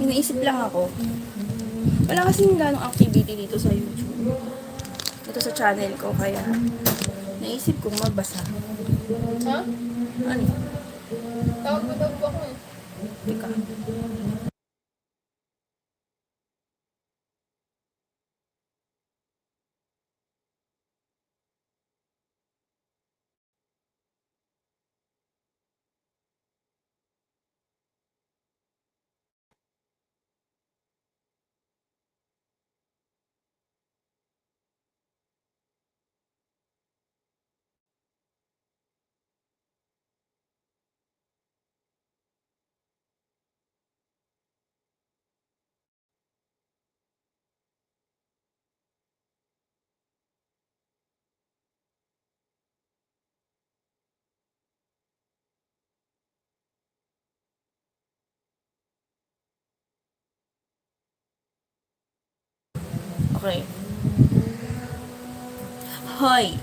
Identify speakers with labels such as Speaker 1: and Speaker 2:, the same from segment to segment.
Speaker 1: Iniisip lang ako. Wala kasing ganong activity dito sa YouTube. Dito sa channel ko, kaya naisip kong magbasa.
Speaker 2: Ha?
Speaker 1: Ano?
Speaker 2: Tawag mo daw po ako eh.
Speaker 1: Teka. Okay. Hoy!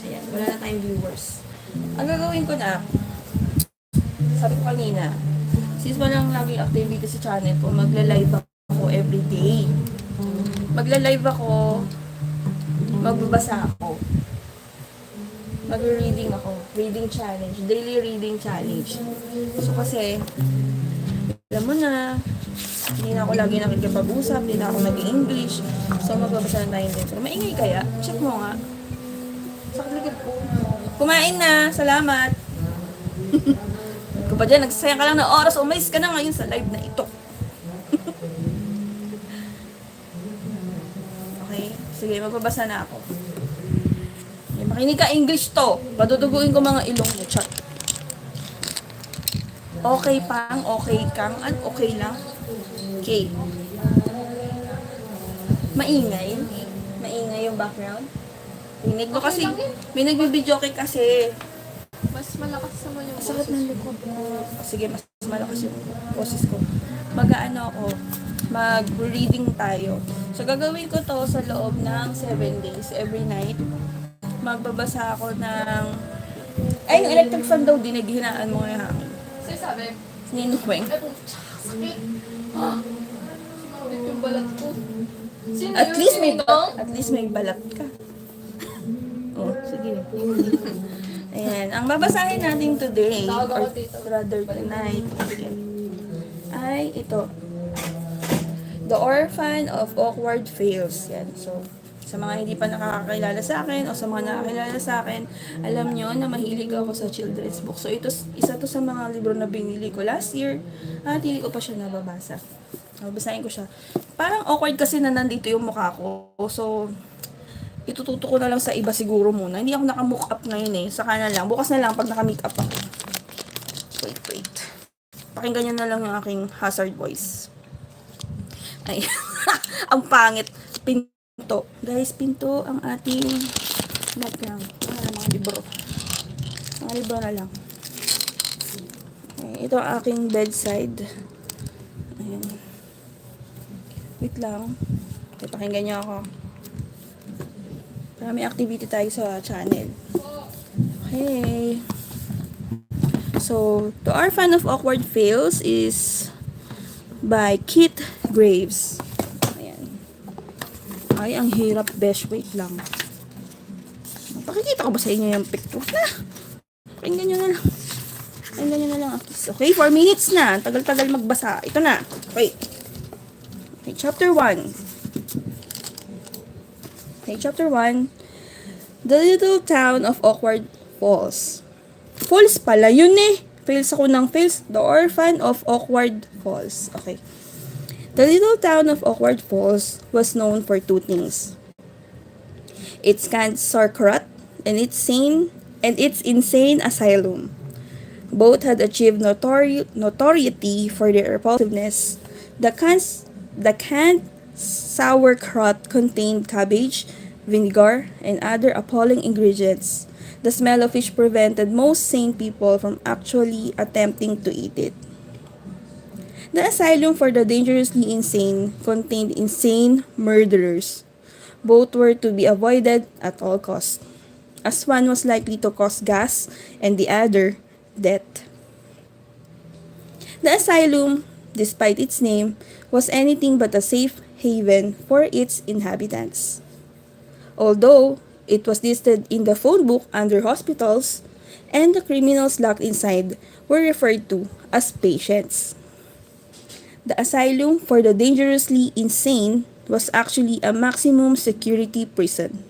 Speaker 1: Ayan, wala na tayong viewers. Ang gagawin ko na, sabi ko kanina, since walang laging activity sa channel ko, magla-live ako everyday. Magla-live ako, magbabasa ako. Mag-reading ako. Reading challenge. Daily reading challenge. So kasi, alam mo na, hindi na ako lagi nakikipag-usap, hindi na ako nag-English. So, magbabasa na tayo dito. Maingay kaya? Check mo nga. Sakit likod ko. Kumain na. Salamat. Kung pa dyan, nagsasayang ka lang ng oras, umalis ka na ngayon sa live na ito. Okay? Sige, magbabasa na ako. Okay, makinig ka English to. Paduduguin ko mga ilong mo. Chat. Okay pang, okay kang, at okay lang. Okay. Maingay. Maingay yung background. Rinig ko kasi, may nagbibideo kasi.
Speaker 2: Mas malakas naman yung
Speaker 1: Sakit
Speaker 2: boses.
Speaker 1: ng likod ko. Sige, mas malakas yung boses ko. Mag-ano ako, mag-reading tayo. So, gagawin ko to sa loob ng 7 days, every night. Magbabasa ako ng... Ay, yung electric fan daw, dinaghinaan mo yung hangin.
Speaker 2: Sir sabi,
Speaker 1: Ninukweng.
Speaker 2: ay po, sakit. Sumakit yung balat ko. Sino
Speaker 1: At
Speaker 2: yun?
Speaker 1: least may
Speaker 2: Sinino?
Speaker 1: at least may balat ka. Oh, sige. Ayan, ang babasahin natin today
Speaker 2: Tawag ako
Speaker 1: or
Speaker 2: dito.
Speaker 1: rather tonight ay ito. The Orphan of Awkward Fails. Yan. So, sa mga hindi pa nakakakilala sa akin o sa mga nakakilala sa akin, alam nyo na mahilig ako sa children's book. So, ito, isa to sa mga libro na binili ko last year at hindi ko pa siya nababasa. Babasahin ko siya. Parang awkward kasi na nandito yung mukha ko. So, itututo ko na lang sa iba siguro muna. Hindi ako naka-mock up ngayon eh. Saka na lang. Bukas na lang pag naka-make up ako. Wait. Pakinggan nyo na lang yung aking hazard voice. Ay, ang pangit. Pinto. Guys, pinto ang ating background. Mga libro. Mga libro na lang. Okay, ito ang aking bedside. Ayan. Wait lang. Okay, pakinggan nyo ako. Marami activity tayo sa channel. Okay. So, The Orphan of Awkward Fails is by Keith Graves. Ayan. Ay, ang hirap, besh. Wait lang. Pakikita ko ba sa inyo yung picture na? Pakinggan nyo na lang. Pakinggan nyo na lang. Okay, 4 minutes na. Tagal-tagal magbasa. Ito na. Wait. Okay, chapter 1. Okay, chapter 1. The Little Town of Awkward Falls. Falls pala, yun eh. Fails ako ng fails. The Orphan of Awkward Falls. Okay. The little town of Awkward Falls was known for two things. Its canned sauerkraut and its insane asylum. Both had achieved notoriety for their repulsiveness. The canned sauerkraut contained cabbage, vinegar, and other appalling ingredients, the smell of which prevented most sane people from actually attempting to eat it. The asylum for the dangerously insane contained insane murderers. Both were to be avoided at all costs, as one was likely to cause gas and the other death. The despite its name, was anything but a safe haven for its inhabitants. Although it was listed in the phone book under hospitals, and the criminals locked inside were referred to as patients. The asylum for the dangerously insane was actually a maximum security prison.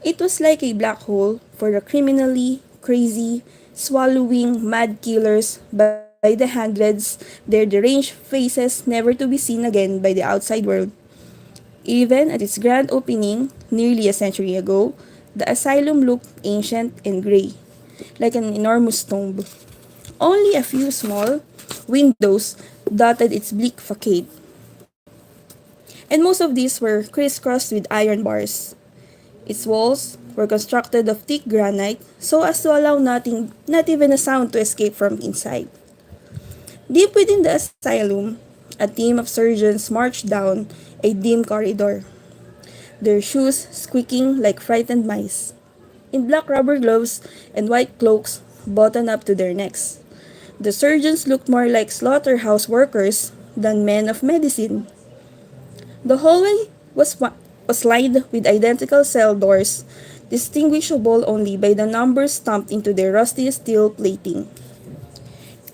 Speaker 1: It was like a black hole for the criminally crazy, swallowing mad killers by the hundreds, their deranged faces never to be seen again by the outside world. Even at its grand opening, nearly a century ago, the asylum looked ancient and grey, like an enormous tomb. Only a few small windows dotted its bleak facade, and most of these were crisscrossed with iron bars. Its walls were constructed of thick granite so as to allow nothing, not even a sound, to escape from inside. Deep within the asylum, a team of surgeons marched down a dim corridor, their shoes squeaking like frightened mice, in black rubber gloves and white cloaks buttoned up to their necks. The surgeons looked more like slaughterhouse workers than men of medicine. The hallway was lined with identical cell doors, distinguishable only by the numbers stamped into their rusty steel plating.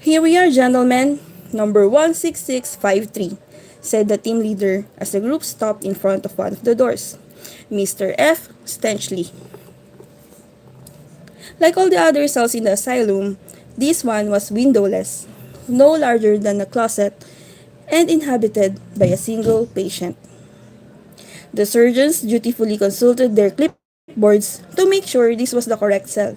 Speaker 1: "Here we are, gentlemen, number 16653, said the team leader as the group stopped in front of one of the doors. Mr. F. Stenchley. Like all the other cells in the asylum, this one was windowless, no larger than a closet, and inhabited by a single patient. The surgeons dutifully consulted their clipboards to make sure this was the correct cell.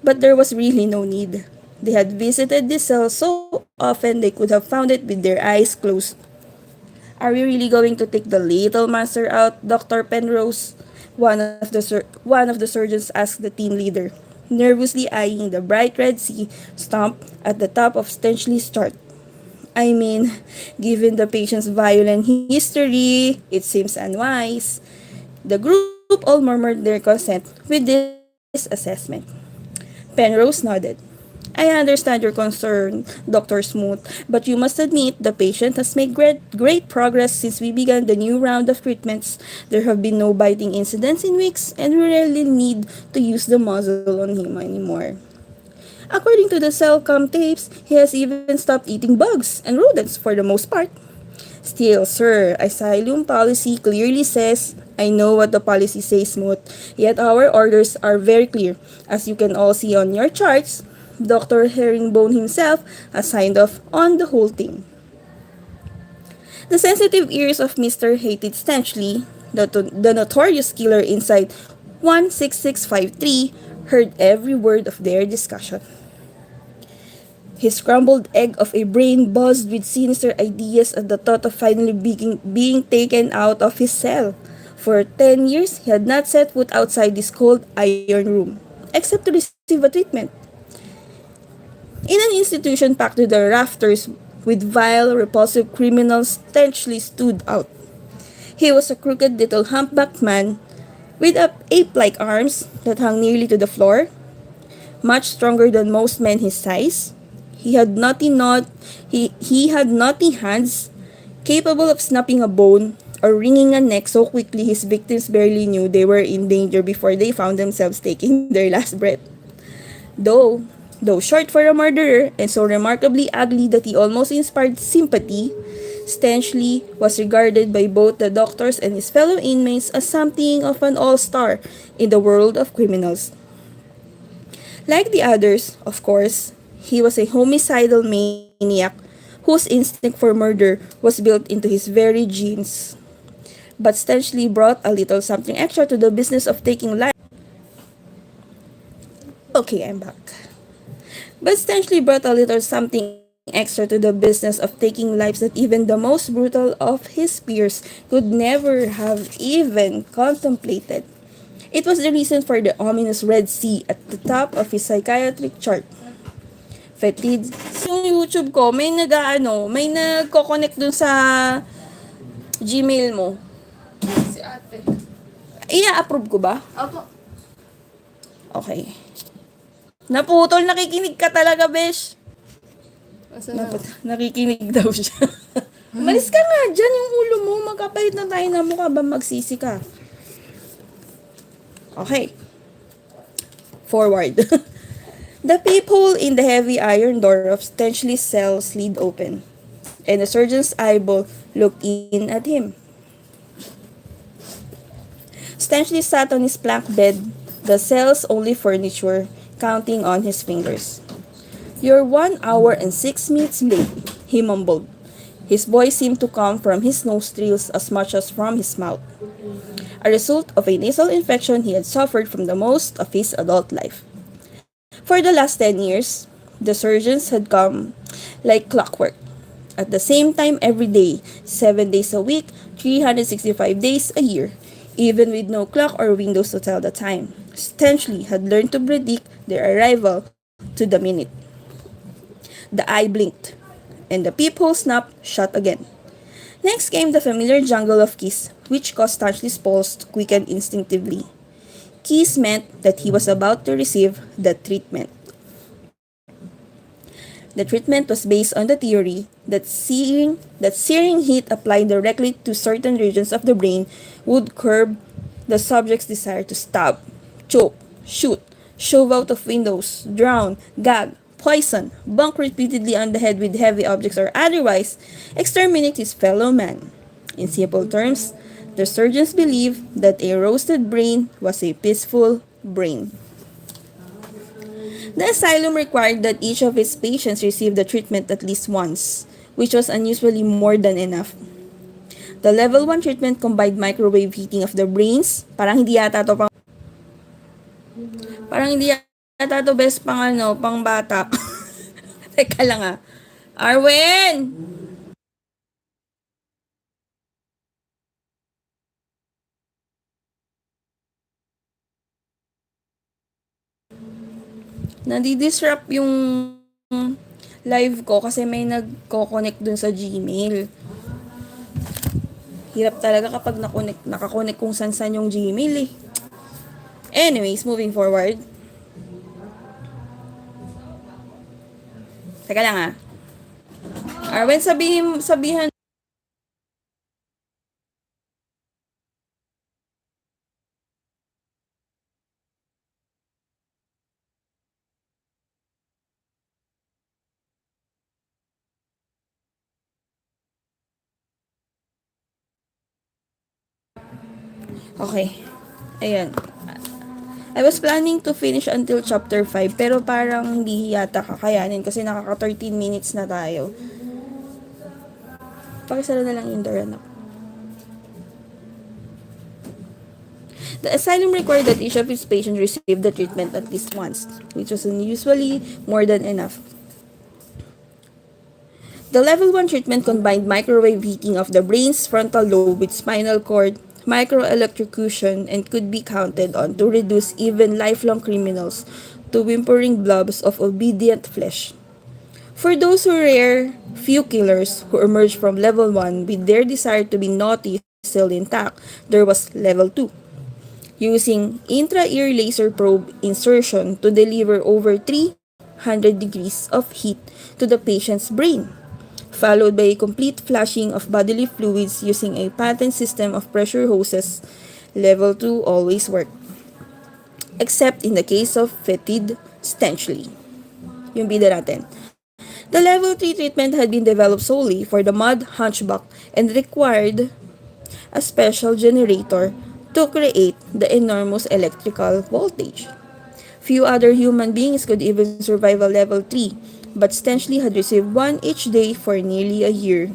Speaker 1: But there was really no need. They had visited this cell so often they could have found it with their eyes closed. "Are we really going to take the little monster out, Dr. Penrose?" One of the surgeons asked the team leader, nervously eyeing the bright red C stamp at the top of Stenchley's chart. "I mean, given the patient's violent history, it seems unwise." The group all murmured their consent with this assessment. Penrose nodded. "I understand your concern, Dr. Smoot, but you must admit the patient has made great progress since we began the new round of treatments. There have been no biting incidents in weeks, and we rarely need to use the muzzle on him anymore. According to the cell-com tapes, he has even stopped eating bugs and rodents for the most part. Still, sir, asylum policy clearly says, I know what the policy says, Smoot, yet our orders are very clear. As you can all see on your charts, Dr. Herringbone himself has signed off on the whole thing." The sensitive ears of Mr. Hated Stenchley, the notorious killer inside 16653, heard every word of their discussion. His scrambled egg of a brain buzzed with sinister ideas at the thought of finally being taken out of his cell. For 10 years, he had not set foot outside this cold iron room, except to receive a treatment. In an institution packed to the rafters with vile, repulsive criminals, Stenchley stood out. He was a crooked little humpbacked man with ape-like arms that hung nearly to the floor, much stronger than most men his size. He had knotty hands, capable of snapping a bone or wringing a neck so quickly his victims barely knew they were in danger before they found themselves taking their last breath. Though short for a murderer and so remarkably ugly that he almost inspired sympathy, Stenchley was regarded by both the doctors and his fellow inmates as something of an all-star in the world of criminals. Like the others, of course, he was a homicidal maniac whose instinct for murder was built into his very genes. But Stenchley brought a little something extra to the business of taking life. Okay, I'm back. But Stenchley brought a little something extra to the business of taking lives that even the most brutal of his peers could never have even contemplated. It was the reason for the ominous red C at the top of his psychiatric chart. Fetid. Yung YouTube ko, may nagko-connect dun sa Gmail mo.
Speaker 2: Si ate.
Speaker 1: I-approve ko ba?
Speaker 2: Opo.
Speaker 1: Okay. Naputol, nakikinig ka talaga, besh.
Speaker 2: Asa na?
Speaker 1: Dapat nakikinig daw siya. Malis ka nga dyan yung ulo mo. Magkapalit na tayo na mukha ba magsisi ka. Okay. Forward. The peephole in the heavy iron door of Stenchley's cell slid open, and the surgeon's eyeball looked in at him. Stenchley sat on his plank bed, the cell's only furniture, counting on his fingers. "You're 1 hour and 6 minutes late," he mumbled. His voice seemed to come from his nostrils as much as from his mouth, a result of a nasal infection he had suffered from the most of his adult life. For the last 10 years, the surgeons had come like clockwork, at the same time every day, 7 days a week, 365 days a year, even with no clock or windows to tell the time. Stenchley had learned to predict their arrival to the minute. The eye blinked, and the peephole snapped shut again. Next came the familiar jungle of keys, which caused Stenchley's pulse to quicken instinctively. Keys meant that he was about to receive the treatment. The treatment was based on the theory that searing heat applied directly to certain regions of the brain would curb the subject's desire to stab, choke, shoot, shove out of windows, drown, gag, poison, bunk repeatedly on the head with heavy objects, or otherwise exterminate his fellow man. In simple terms, the surgeons believed that a roasted brain was a peaceful brain. The asylum required that each of its patients receive the treatment at least once, which was unusually more than enough. The level 1 treatment combined microwave heating of the brains. Parang hindi yata to best pang bata. Teka lang ah. Arwen! Nadi-disrupt yung live ko kasi may nagko-connect dun sa Gmail. Hirap talaga kapag nakakonect kung san-san yung Gmail eh. Anyways, moving forward. Teka lang ah. Arwen, sabihan. Okay. Ayan. I was planning to finish until chapter 5 pero parang hindi yata kakayanin kasi nakaka 13 minutes na tayo. Pakisara na lang yung door, anak. The asylum required that each of its patients receive the treatment at least once, which was unusually more than enough. The level 1 treatment combined microwave heating of the brain's frontal lobe with spinal cord, microelectrocution, and could be counted on to reduce even lifelong criminals to whimpering blobs of obedient flesh. For those who rare few killers who emerged from level 1 with their desire to be naughty still intact, there was level 2. Using intra-ear laser probe insertion to deliver over 300 degrees of heat to the patient's brain, followed by a complete flushing of bodily fluids using a patent system of pressure hoses. Level 2 always worked, except in the case of fetid Stenchley. Yung bida natin. The level 3 treatment had been developed solely for the mud hunchback and required a special generator to create the enormous electrical voltage. Few other human beings could even survive a level 3, but Stenchley had received one each day for nearly a year.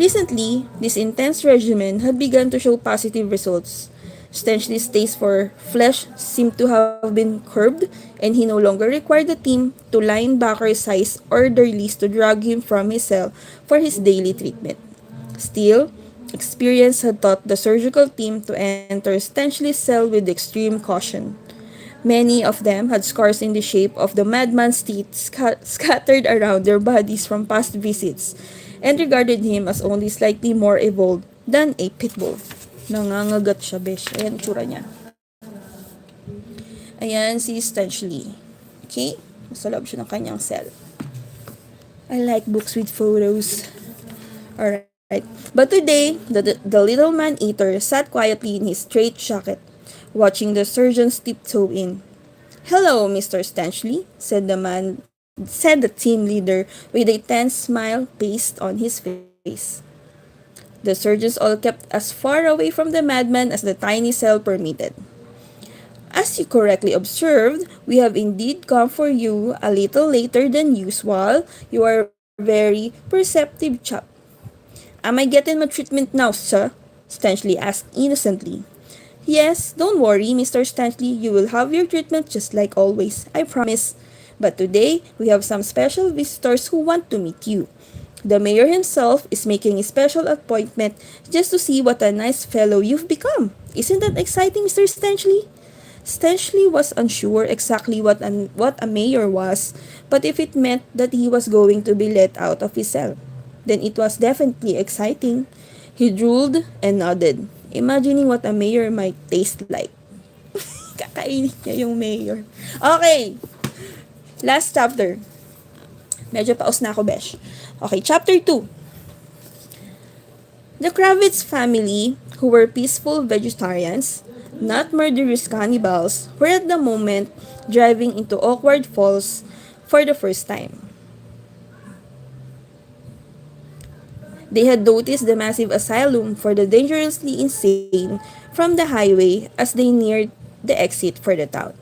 Speaker 1: Recently, this intense regimen had begun to show positive results. Stenchley's taste for flesh seemed to have been curbed, and he no longer required the team to linebacker-sized orderlies to drag him from his cell for his daily treatment. Still, experience had taught the surgical team to enter Stenchley's cell with extreme caution. Many of them had scars in the shape of the madman's teeth scattered around their bodies from past visits, and regarded him as only slightly more evolved than a pitbull. Nangangagat siya, besh. Ayan, tsura niya. Ayan si Stenchley. Okay? Nasa loob siya ng kanyang cell. I like books with photos. Alright. But today, the little man-eater sat quietly in his straitjacket, watching the surgeons tiptoe in. "Hello, Mr. Stanchley," said the team leader with a tense smile pasted on his face. The surgeons all kept as far away from the madman as the tiny cell permitted. "As you correctly observed, we have indeed come for you a little later than usual. You are a very perceptive chap." "Am I getting my treatment now, sir?" Stanchley asked innocently. "Yes, don't worry, Mr. Stanchley. You will have your treatment just like always, I promise. But today, we have some special visitors who want to meet you. The mayor himself is making a special appointment just to see what a nice fellow you've become. Isn't that exciting, Mr. Stanchley?" Stanchley was unsure exactly what a mayor was, but if it meant that he was going to be let out of his cell, then it was definitely exciting. He drooled and nodded, imagining what a mayor might taste like. Kakainin niya yung mayor. Okay, last chapter. Medyo paus na ako, besh. Okay, chapter 2. The Kravitz family, who were peaceful vegetarians, not murderous cannibals, were at the moment driving into Awkward Falls for the first time. They had noticed the massive asylum for the dangerously insane from the highway as they neared the exit for the town,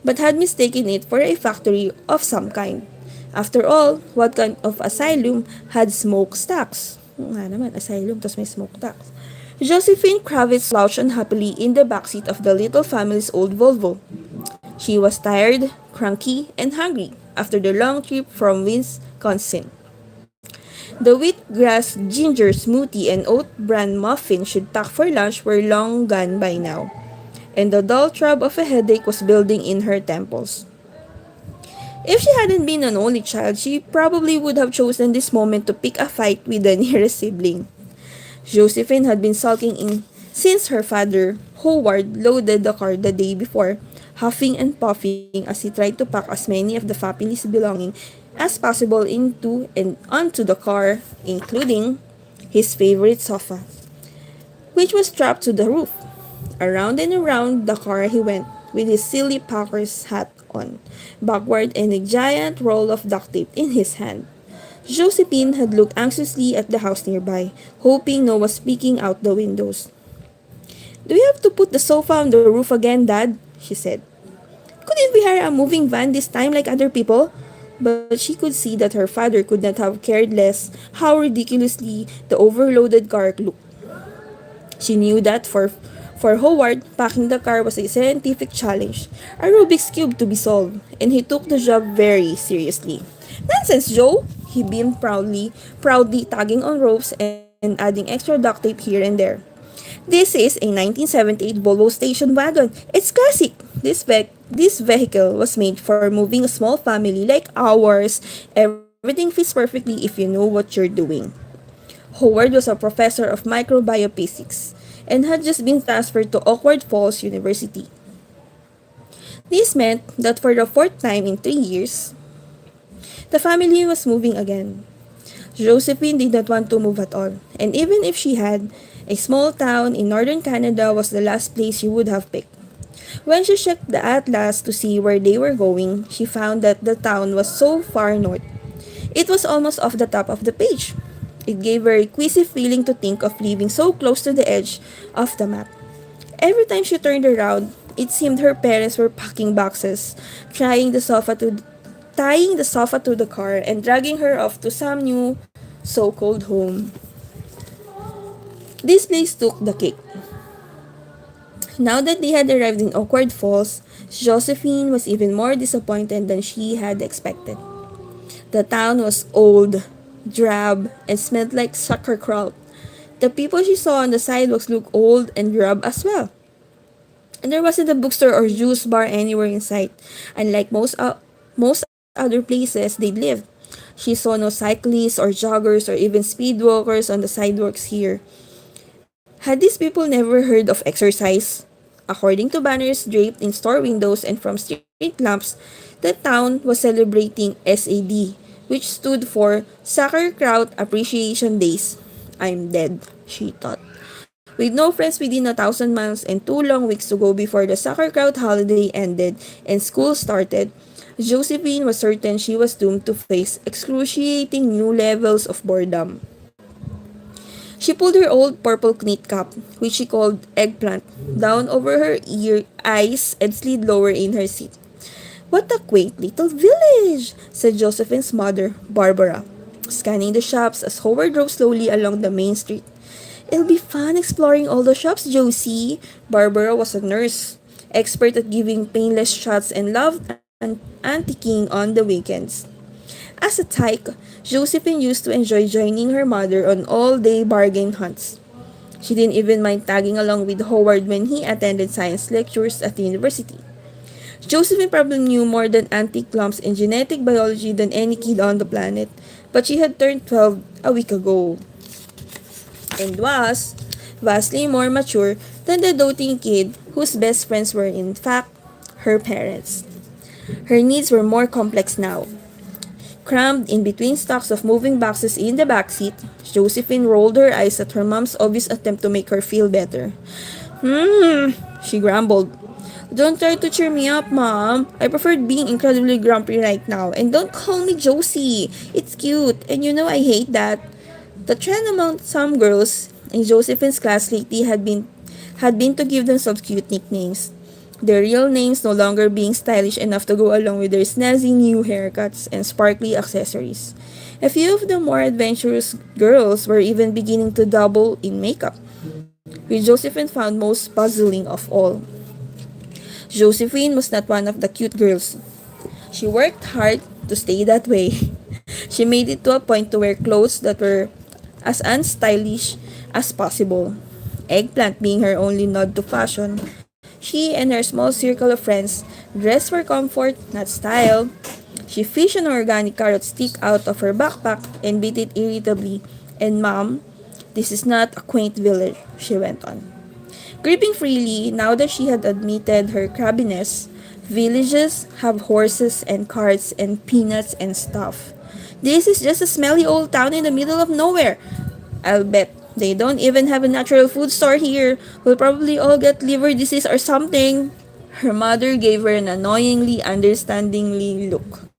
Speaker 1: but had mistaken it for a factory of some kind. After all, what kind of asylum had smokestacks? Oo nga naman, asylum, tas may smokestacks. Josephine Kravitz slouched unhappily in the backseat of the little family's old Volvo. She was tired, cranky, and hungry after the long trip from Wisconsin. The wheatgrass ginger smoothie and oat bran muffin she'd packed for lunch were long gone by now, and the dull throb of a headache was building in her temples. If she hadn't been an only child, she probably would have chosen this moment to pick a fight with the nearest sibling. Josephine had been sulking in since her father, Howard, loaded the car the day before, huffing and puffing as he tried to pack as many of the family's belongings as possible into and onto the car, including his favorite sofa, which was strapped to the roof. Around and around the car he went, with his silly Packers hat on, backward, and a giant roll of duct tape in his hand. Josephine had looked anxiously at the house nearby, hoping no one was peeking out the windows. "Do we have to put the sofa on the roof again, Dad?" she said. "Couldn't we hire a moving van this time like other people?" But she could see that her father could not have cared less how ridiculously the overloaded car looked. She knew that for Howard, packing the car was a scientific challenge, a Rubik's Cube to be solved, and he took the job very seriously. "Nonsense, Joe!" he beamed proudly tugging on ropes and adding extra duct tape here and there. "This is a 1978 Volvo station wagon. It's classic. This vehicle was made for moving a small family like ours. Everything fits perfectly if you know what you're doing." Howard was a professor of microbiophysics and had just been transferred to Awkward Falls University. This meant that for the fourth time in 3 years, the family was moving again. Josephine did not want to move at all, and even if she had, a small town in northern Canada was the last place she would have picked. When she checked the atlas to see where they were going, she found that the town was so far north. It was almost off the top of the page. It gave her a queasy feeling to think of living so close to the edge of the map. Every time she turned around, it seemed her parents were packing boxes, tying the sofa to the car, and dragging her off to some new so-called home. This place took the cake. Now that they had arrived in Awkward Falls, Josephine was even more disappointed than she had expected. The town was old, drab, and smelled like sauerkraut. The people she saw on the sidewalks looked old and drab as well. And there wasn't a bookstore or juice bar anywhere in sight, unlike most other places they'd lived. She saw no cyclists or joggers or even speedwalkers on the sidewalks here. Had these people never heard of exercise? According to banners draped in store windows and from street lamps, the town was celebrating SAD, which stood for Sauerkraut Appreciation Days. I'm dead, she thought. With no friends within 1,000 miles and 2 long weeks to go before the sauerkraut holiday ended and school started, Josephine was certain she was doomed to face excruciating new levels of boredom. She pulled her old purple knit cap, which she called eggplant, down over her eyes and slid lower in her seat. What a quaint little village, said Josephine's mother, Barbara, scanning the shops as Howard drove slowly along the main street. It'll be fun exploring all the shops, Josie. Barbara was a nurse, expert at giving painless shots and loved antiquing on the weekends. As a tyke, Josephine used to enjoy joining her mother on all-day bargain hunts. She didn't even mind tagging along with Howard when he attended science lectures at the university. Josephine probably knew more than antique lumps in genetic biology than any kid on the planet, but she had turned 12 a week ago and was vastly more mature than the doting kid whose best friends were in fact her parents. Her needs were more complex now. Crammed in between stacks of moving boxes in the backseat, Josephine rolled her eyes at her mom's obvious attempt to make her feel better. She grumbled. Don't try to cheer me up, Mom. I prefer being incredibly grumpy right now. And don't call me Josie. It's cute, and you know I hate that. The trend among some girls in Josephine's class lately had been to give themselves cute nicknames. Their real names no longer being stylish enough to go along with their snazzy new haircuts and sparkly accessories. A few of the more adventurous girls were even beginning to dabble in makeup, which Josephine found most puzzling of all. Josephine was not one of the cute girls. She worked hard to stay that way. She made it to a point to wear clothes that were as unstylish as possible. Eggplant being her only nod to fashion, she and her small circle of friends dressed for comfort, not style. She fished an organic carrot stick out of her backpack and bit it irritably. And Mom, this is not a quaint village, she went on. Gripping freely, now that she had admitted her crabbiness, villages have horses and carts and peanuts and stuff. This is just a smelly old town in the middle of nowhere. I'll bet they don't even have a natural food store here. We'll probably all get liver disease or something. Her mother gave her an annoyingly understandingly look.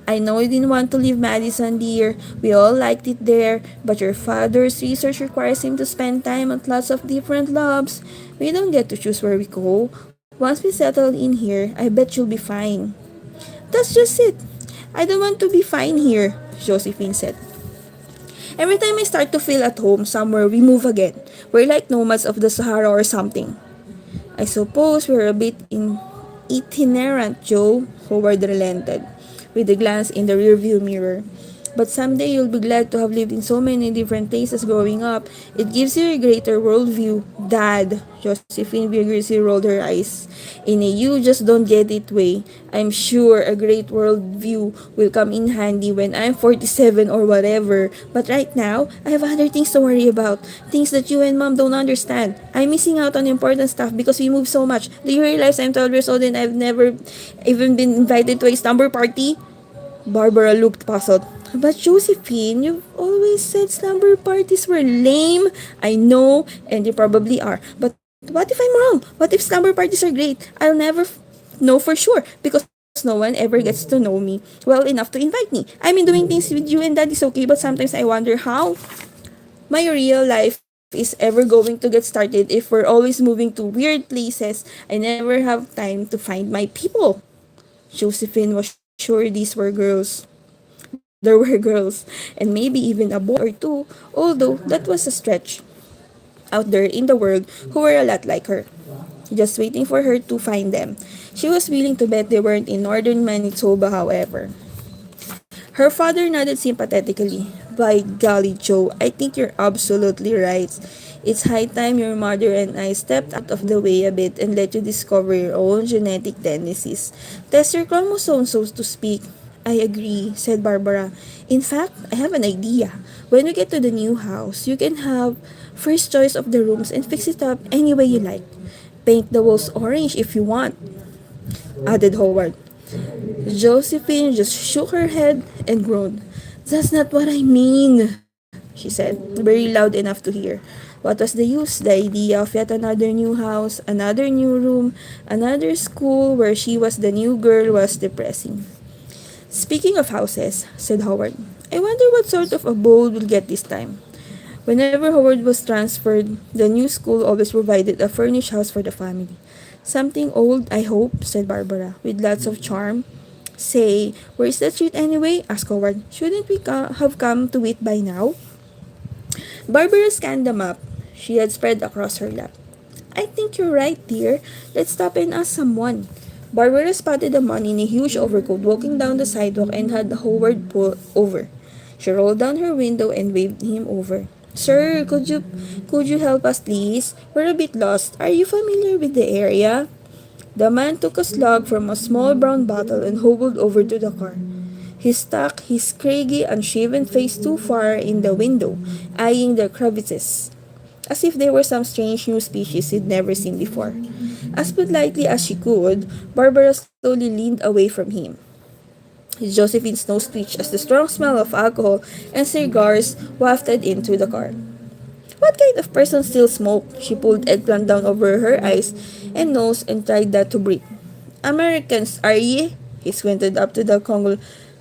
Speaker 1: I know you didn't want to leave Madison, dear. We all liked it there, but your father's research requires him to spend time at lots of different labs. We don't get to choose where we go. Once we settle in here, I bet you'll be fine. That's just it. I don't want to be fine here, Josephine said. Every time I start to feel at home somewhere, we move again. We're like nomads of the Sahara or something. I suppose we're a bit itinerant, Joe, Howard relented, with a glance in the rearview mirror. But someday you'll be glad to have lived in so many different places growing up. It gives you a greater worldview, Dad. Josephine vigorously rolled her eyes. In a you just don't get it way, I'm sure a great worldview will come in handy when I'm 47 or whatever. But right now, I have other things to worry about. Things that you and Mom don't understand. I'm missing out on important stuff because we move so much. Do you realize I'm 12 years old and I've never even been invited to a slumber party? Barbara looked puzzled. But Josephine, you've always said slumber parties were lame. I know, and they probably are. But what if I'm wrong? What if slumber parties are great? I'll never know for sure because no one ever gets to know me well enough to invite me. I mean, doing things with you and Dad is okay, but sometimes I wonder how my real life is ever going to get started if we're always moving to weird places. I never have time to find my people. Josephine was sure these were girls. There were girls, and maybe even a boy or two, although that was a stretch, out there in the world who were a lot like her, just waiting for her to find them. She was willing to bet they weren't in northern Manitoba, however. Her father nodded sympathetically. By golly, Joe, I think you're absolutely right. It's high time your mother and I stepped out of the way a bit and let you discover your own genetic tendencies. Test your chromosomes, so to speak. I agree, said Barbara. In fact, I have an idea. When we get to the new house, you can have first choice of the rooms and fix it up any way you like. Paint the walls orange if you want, added Howard. Josephine just shook her head and groaned. That's not what I mean, she said, very loud enough to hear. What was the use? The idea of yet another new house, another new room, another school where she was the new girl was depressing. Speaking of houses, said Howard, I wonder what sort of abode we'll get this time. Whenever Howard was transferred, the new school always provided a furnished house for the family. Something old, I hope, said Barbara, with lots of charm. Say, where is that street anyway? Asked Howard. Shouldn't we have come to it by now? Barbara scanned the map she had spread across her lap. I think you're right, dear. Let's stop and ask someone. Barbara spotted a man in a huge overcoat walking down the sidewalk and had Howard pull over. She rolled down her window and waved him over. Sir, could you help us please? We're a bit lost. Are you familiar with the area? The man took a slug from a small brown bottle and hobbled over to the car. He stuck his scraggy, unshaven face too far in the window, eyeing the crevices, as if they were some strange new species he'd never seen before. As politely as she could, Barbara slowly leaned away from him. Josephine's nose twitched as the strong smell of alcohol and cigars wafted into the car. What kind of person still smoked? She pulled eggplant down over her eyes and nose and tried not to breathe. Americans, are ye? He squinted up to the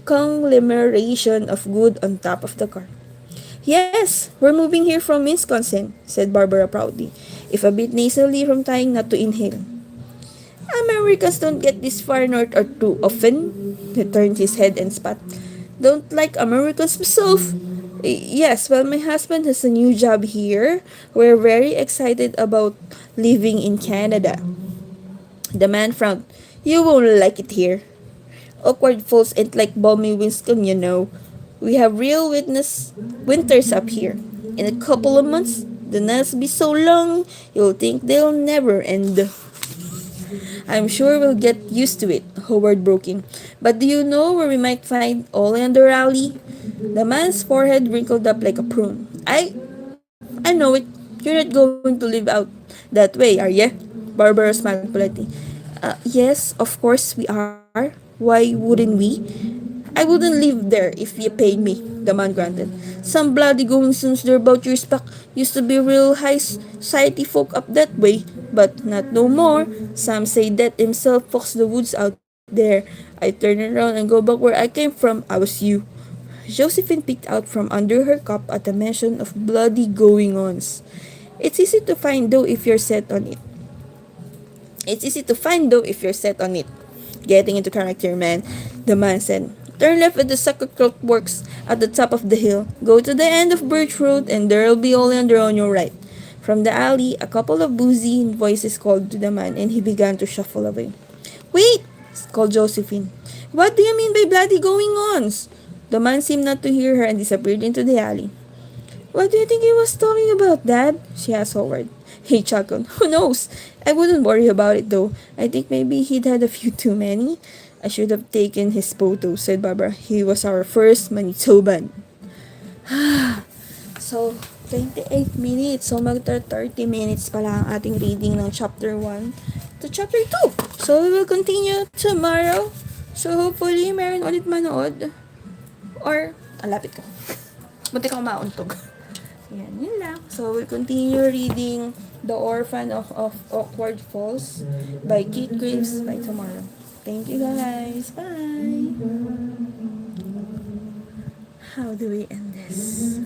Speaker 1: conglomeration of wood on top of the car. Yes, we're moving here from Wisconsin, said Barbara proudly, if a bit nasally from trying not to inhale. Americans don't get this far north or too often. He turned his head and spat. Don't like Americans myself. Yes, well, my husband has a new job here. We're very excited about living in Canada. The man frowned. You won't like it here. Awkward Falls ain't like balmy Wisconsin, you know. We have real winters up here. In a couple of months, the nights will be so long, you'll think they'll never end. I'm sure we'll get used to it, Howard broke in. But do you know where we might find Ollie and the rally? The man's forehead wrinkled up like a prune. I know it. You're not going to live out that way, are you? Barbara smiled politely. Yes, of course we are. Why wouldn't we? I wouldn't live there if you paid me, the man grunted. Some bloody going soons there about your stock used to be real high society folk up that way, but not no more. Sam say that himself fox the woods out there. I turn around and go back where I came from. I was you. Josephine peeked out from under her cup at the mention of bloody going-ons. It's easy to find though if you're set on it. It's easy to find though if you're set on it. Getting into character, man, the man said. Turn left at the Suckercroft Works at the top of the hill. Go to the end of Birch Road and there'll be Oleander on your right. From the alley, a couple of boozy voices called to the man and he began to shuffle away. Wait! Called Josephine. What do you mean by bloody going-ons? The man seemed not to hear her and disappeared into the alley. What do you think he was talking about, Dad? She asked Howard. He chuckled. Who knows? I wouldn't worry about it though. I think maybe he'd had a few too many. I should have taken his photo, said Barbara. He was our first Manitoban. So, 28 minutes. So, magta-30 minutes pala ang ating reading ng chapter 1 to chapter 2. So, we will continue tomorrow. So, hopefully, meron ulit manood. Or, alapit ko. Buti kang mauntog. Yan, yun lang. So, we'll continue reading The Orphan of Awkward Falls by Kate Graves by tomorrow. Thank you guys. Bye. How do we end this?